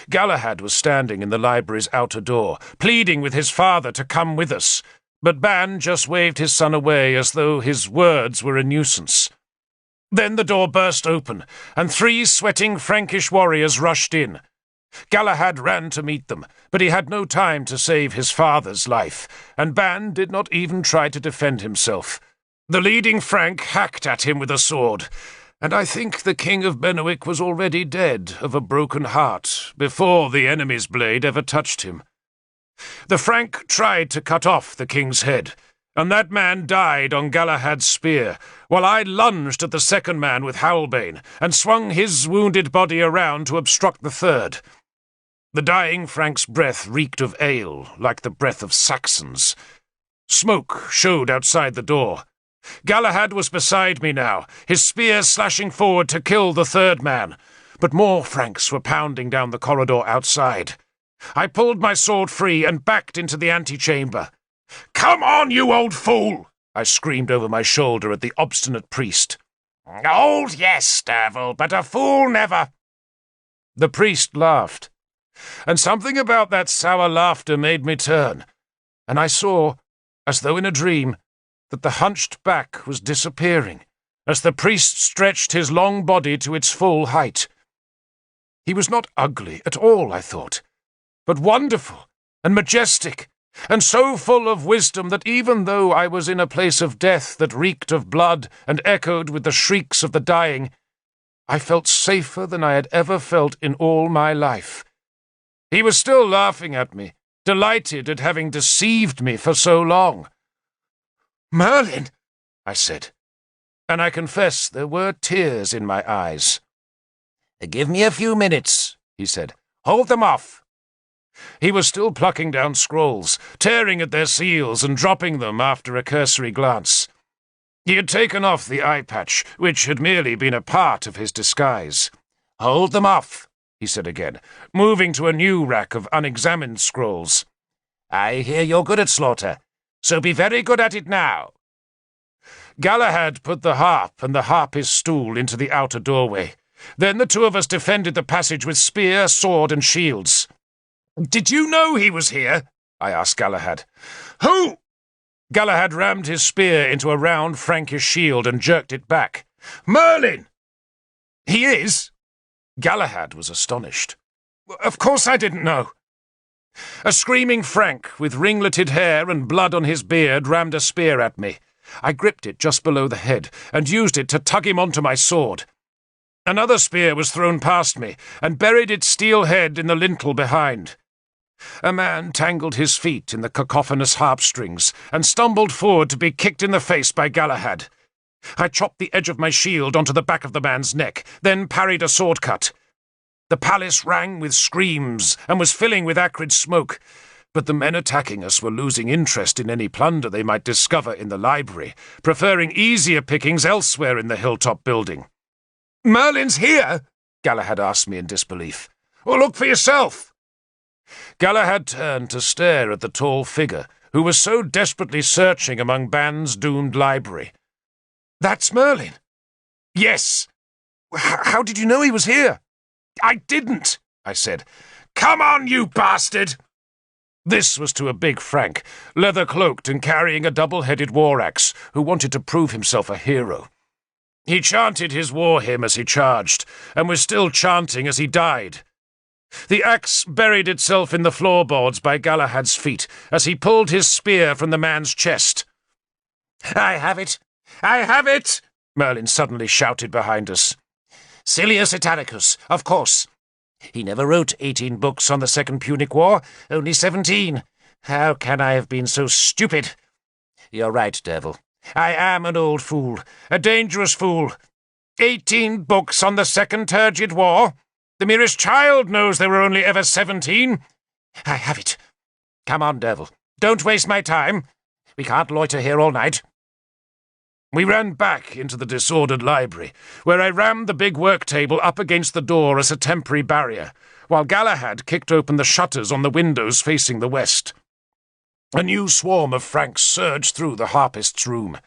Galahad was standing in the library's outer door, pleading with his father to come with us, but Ban just waved his son away as though his words were a nuisance. Then the door burst open, and 3 sweating Frankish warriors rushed in. Galahad ran to meet them, but he had no time to save his father's life, and Ban did not even try to defend himself. The leading Frank hacked at him with a sword, and I think the King of Benwick was already dead of a broken heart before the enemy's blade ever touched him. The Frank tried to cut off the king's head, and that man died on Galahad's spear, while I lunged at the second man with Howlbane and swung his wounded body around to obstruct the third. The dying Frank's breath reeked of ale, like the breath of Saxons. Smoke showed outside the door. Galahad was beside me now, his spear slashing forward to kill the third man, but more Franks were pounding down the corridor outside. I pulled my sword free and backed into the antechamber. "Come on, you old fool!" I screamed over my shoulder at the obstinate priest. "Old, yes, Derval, but a fool never." The priest laughed, and something about that sour laughter made me turn, and I saw, as though in a dream, that the hunched back was disappearing as the priest stretched his long body to its full height. He was not ugly at all, I thought, but wonderful and majestic, and so full of wisdom that even though I was in a place of death that reeked of blood and echoed with the shrieks of the dying, I felt safer than I had ever felt in all my life. He was still laughing at me, delighted at having deceived me for so long. "Merlin," I said, and I confess there were tears in my eyes. "Give me a few minutes," he said. "Hold them off." He was still plucking down scrolls, tearing at their seals and dropping them after a cursory glance. He had taken off the eye patch, which had merely been a part of his disguise. "Hold them off," he said again, moving to a new rack of unexamined scrolls. "I hear you're good at slaughter, so be very good at it now." Galahad put the harp and the harpist's stool into the outer doorway. Then the 2 of us defended the passage with spear, sword, and shields. "Did you know he was here?" I asked Galahad. "Who?" Galahad rammed his spear into a round Frankish shield and jerked it back. "Merlin!" "He is?" Galahad was astonished. "Of course I didn't know." A screaming Frank with ringleted hair and blood on his beard rammed a spear at me. I gripped it just below the head and used it to tug him onto my sword. Another spear was thrown past me and buried its steel head in the lintel behind. A man tangled his feet in the cacophonous harp strings and stumbled forward to be kicked in the face by Galahad. I chopped the edge of my shield onto the back of the man's neck, then parried a sword cut. The palace rang with screams and was filling with acrid smoke, but the men attacking us were losing interest in any plunder they might discover in the library, preferring easier pickings elsewhere in the hilltop building. "Merlin's here?" Galahad asked me in disbelief. "Well, look for yourself." Galahad turned to stare at the tall figure, who was so desperately searching among Ban's doomed library. "That's Merlin?" "Yes." How did you know he was here?" "I didn't," I said. "Come on, you bastard!" This was to a big Frank, leather-cloaked and carrying a double-headed war-axe, who wanted to prove himself a hero. He chanted his war hymn as he charged, and was still chanting as he died. The axe buried itself in the floorboards by Galahad's feet as he pulled his spear from the man's chest. "I have it! I have it!" Merlin suddenly shouted behind us. "Silius Italicus, of course. He never wrote 18 books on the Second Punic War, only 17. How can I have been so stupid? You're right, Derval. I am an old fool, a dangerous fool. 18 books on the Second Turgid War? The merest child knows there were only ever 17. I have it. Come on, Derval. Don't waste my time. We can't loiter here all night." We ran back into the disordered library, where I rammed the big work table up against the door as a temporary barrier, while Galahad kicked open the shutters on the windows facing the west. A new swarm of Franks surged through the harpist's room,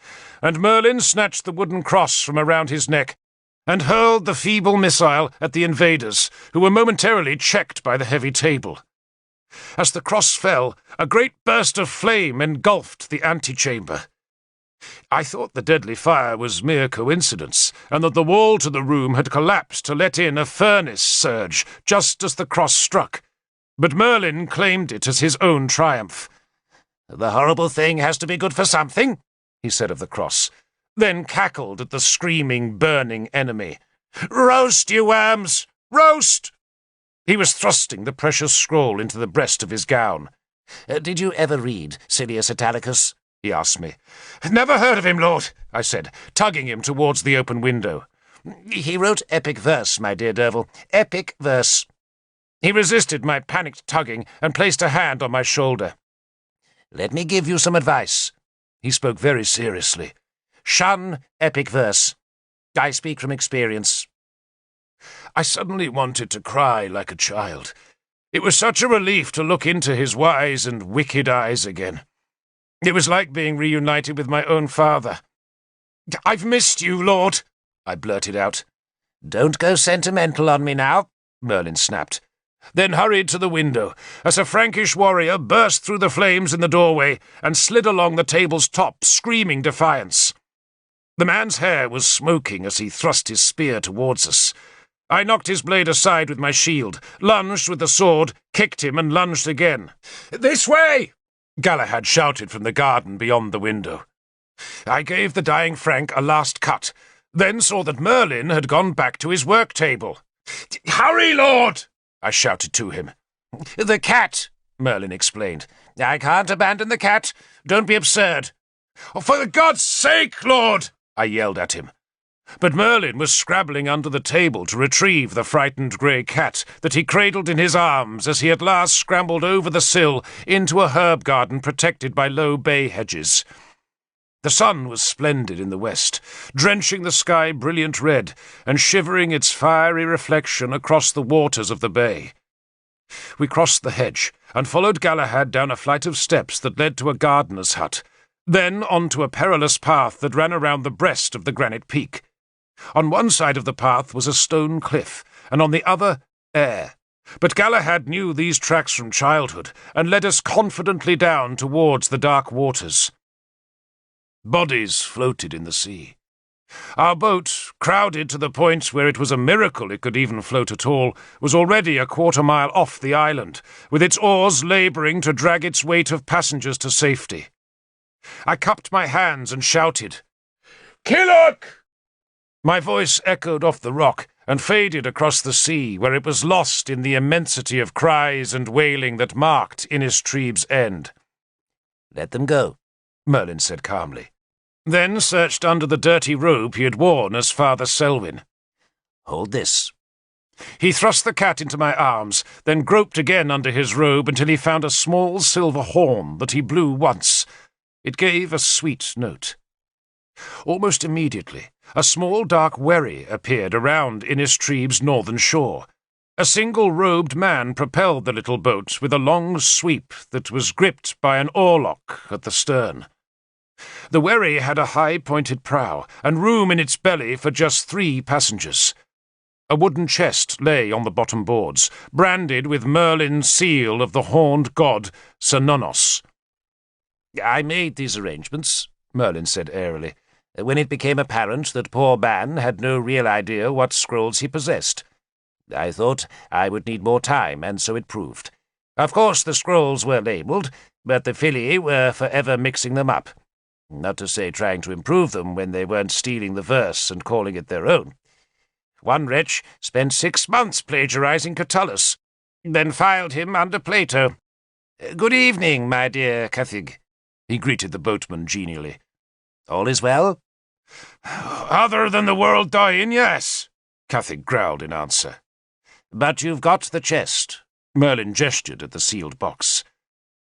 and Merlin snatched the wooden cross from around his neck and hurled the feeble missile at the invaders, who were momentarily checked by the heavy table. As the cross fell, a great burst of flame engulfed the antechamber. I thought the deadly fire was mere coincidence, and that the wall to the room had collapsed to let in a furnace surge just as the cross struck. But Merlin claimed it as his own triumph. "The horrible thing has to be good for something," he said of the cross, then cackled at the screaming, burning enemy. "Roast, you worms! Roast!" He was thrusting the precious scroll into the breast of his gown. "Did you ever read Silius Italicus?" he asked me. "Never heard of him, Lord," I said, tugging him towards the open window. "He wrote epic verse, my dear Derville. Epic verse." He resisted my panicked tugging and placed a hand on my shoulder. "Let me give you some advice." He spoke very seriously. "Shun epic verse. I speak from experience." I suddenly wanted to cry like a child. It was such a relief to look into his wise and wicked eyes again. It was like being reunited with my own father. "I've missed you, Lord," I blurted out. "Don't go sentimental on me now," Merlin snapped, then hurried to the window as a Frankish warrior burst through the flames in the doorway and slid along the table's top, screaming defiance. The man's hair was smoking as he thrust his spear towards us. I knocked his blade aside with my shield, lunged with the sword, kicked him, and lunged again. "This way!" Galahad shouted from the garden beyond the window. I gave the dying Frank a last cut, then saw that Merlin had gone back to his work table. "Hurry, Lord!" I shouted to him. "The cat," Merlin explained. "I can't abandon the cat. Don't be absurd." "For God's sake, Lord!" I yelled at him. But Merlin was scrabbling under the table to retrieve the frightened grey cat that he cradled in his arms as he at last scrambled over the sill into a herb garden protected by low bay hedges. The sun was splendid in the west, drenching the sky brilliant red and shivering its fiery reflection across the waters of the bay. We crossed the hedge and followed Galahad down a flight of steps that led to a gardener's hut, then onto a perilous path that ran around the breast of the granite peak. On one side of the path was a stone cliff, and on the other, air. But Galahad knew these tracks from childhood, and led us confidently down towards the dark waters. Bodies floated in the sea. Our boat, crowded to the point where it was a miracle it could even float at all, was already a quarter-mile off the island, with its oars labouring to drag its weight of passengers to safety. I cupped my hands and shouted, "Killock!" My voice echoed off the rock and faded across the sea, where it was lost in the immensity of cries and wailing that marked Innistriebe's end. "Let them go," Merlin said calmly, then searched under the dirty robe he had worn as Father Selwyn. "Hold this." He thrust the cat into my arms, then groped again under his robe until he found a small silver horn that he blew once. It gave a sweet note. Almost immediately, a small dark wherry appeared around Innistriebe's northern shore. A single-robed man propelled the little boat with a long sweep that was gripped by an oarlock at the stern. The wherry had a high-pointed prow and room in its belly for just 3 passengers. A wooden chest lay on the bottom boards, branded with Merlin's seal of the horned god Cernunnos. "I made these arrangements," Merlin said airily, "when it became apparent that poor Ban had no real idea what scrolls he possessed. I thought I would need more time, and so it proved. Of course the scrolls were labelled, but the Filly were forever mixing them up. Not to say trying to improve them when they weren't stealing the verse and calling it their own. One wretch spent 6 months plagiarizing Catullus, then filed him under Plato. "Good evening, my dear Cathig," he greeted the boatman genially. "All is well?" "Other than the world dying, yes," Cathig growled in answer. "But you've got the chest." Merlin gestured at the sealed box.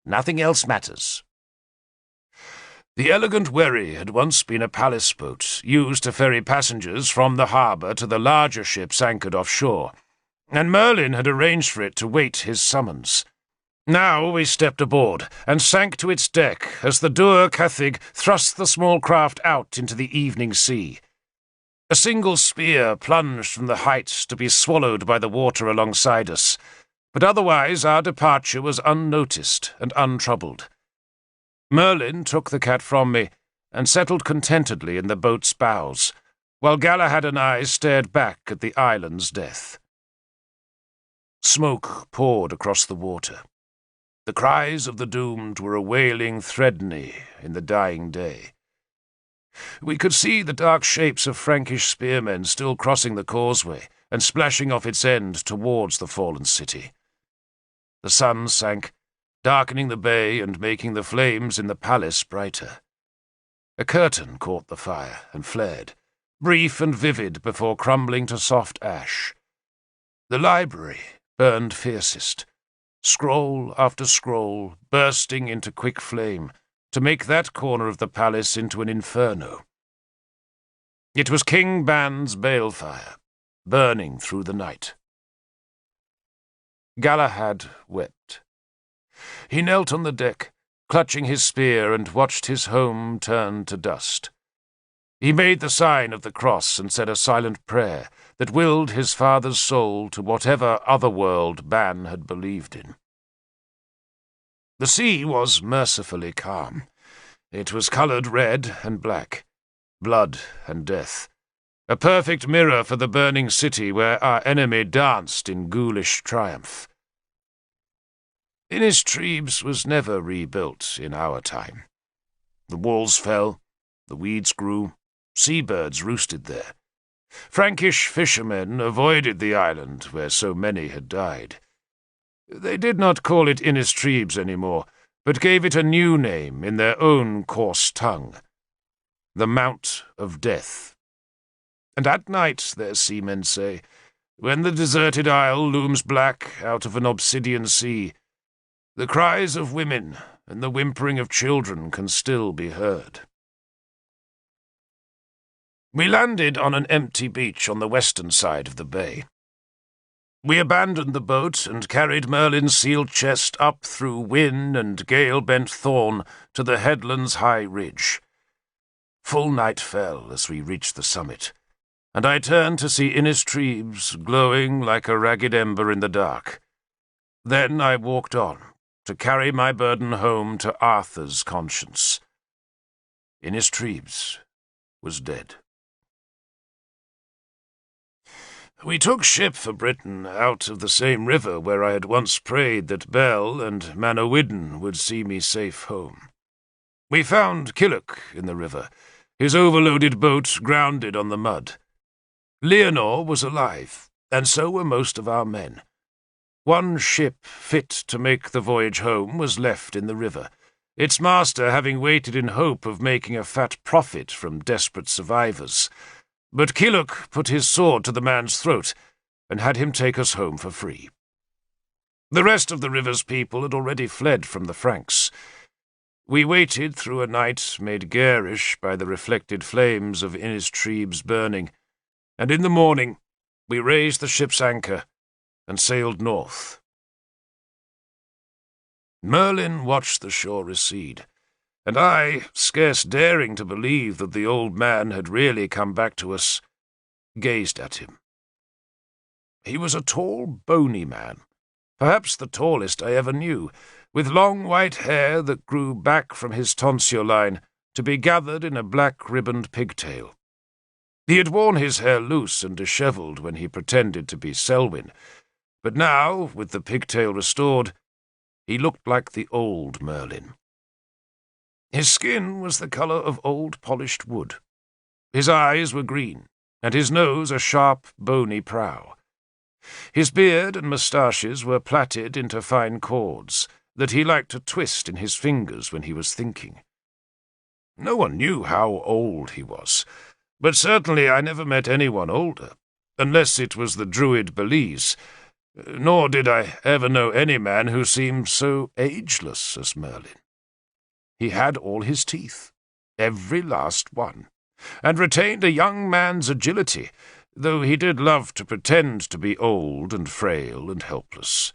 "Nothing else matters." The elegant wherry had once been a palace boat, used to ferry passengers from the harbour to the larger ships anchored offshore, and Merlin had arranged for it to wait his summons. Now we stepped aboard and sank to its deck as the dour Cathig thrust the small craft out into the evening sea. A single spear plunged from the heights to be swallowed by the water alongside us, but otherwise our departure was unnoticed and untroubled. Merlin took the cat from me and settled contentedly in the boat's bows, while Galahad and I stared back at the island's death. Smoke poured across the water. The cries of the doomed were a wailing threatening in the dying day. We could see the dark shapes of Frankish spearmen still crossing the causeway and splashing off its end towards the fallen city. The sun sank, darkening the bay and making the flames in the palace brighter. A curtain caught the fire and flared, brief and vivid before crumbling to soft ash. The library burned fiercest, scroll after scroll bursting into quick flame to make that corner of the palace into an inferno. It was King Ban's balefire, burning through the night. Galahad wept. He knelt on the deck, clutching his spear, and watched his home turn to dust. He made the sign of the cross and said a silent prayer that willed his father's soul to whatever other world Ban had believed in. The sea was mercifully calm. It was coloured red and black, blood and death, a perfect mirror for the burning city where our enemy danced in ghoulish triumph. Innistribes was never rebuilt in our time. The walls fell, the weeds grew, seabirds roosted there. Frankish fishermen avoided the island where so many had died. They did not call it Innistribes anymore, but gave it a new name in their own coarse tongue, the Mount of Death. And at night, their seamen say, when the deserted isle looms black out of an obsidian sea, the cries of women and the whimpering of children can still be heard. We landed on an empty beach on the western side of the bay. We abandoned the boat and carried Merlin's sealed chest up through wind and gale-bent thorn to the headland's high ridge. Full night fell as we reached the summit, and I turned to see Innistribes glowing like a ragged ember in the dark. Then I walked on, to carry my burden home to Arthur's conscience. Innistribes was dead. We took ship for Britain out of the same river where I had once prayed that Bel and Manawyddan would see me safe home. We found Killock in the river, his overloaded boat grounded on the mud. Leonor was alive, and so were most of our men. One ship fit to make the voyage home was left in the river, its master having waited in hope of making a fat profit from desperate survivors. But Killock put his sword to the man's throat and had him take us home for free. The rest of the river's people had already fled from the Franks. We waited through a night made garish by the reflected flames of Innistribes burning, and in the morning we raised the ship's anchor and sailed north. Merlin watched the shore recede, and I, scarce daring to believe that the old man had really come back to us, gazed at him. He was a tall, bony man, perhaps the tallest I ever knew, with long white hair that grew back from his tonsure line to be gathered in a black-ribboned pigtail. He had worn his hair loose and dishevelled when he pretended to be Selwyn, but now, with the pigtail restored, he looked like the old Merlin. His skin was the colour of old polished wood. His eyes were green, and his nose a sharp, bony prow. His beard and moustaches were plaited into fine cords that he liked to twist in his fingers when he was thinking. No one knew how old he was, but certainly I never met anyone older, unless it was the druid Belize, nor did I ever know any man who seemed so ageless as Merlin. He had all his teeth, every last one, and retained a young man's agility, though he did love to pretend to be old and frail and helpless.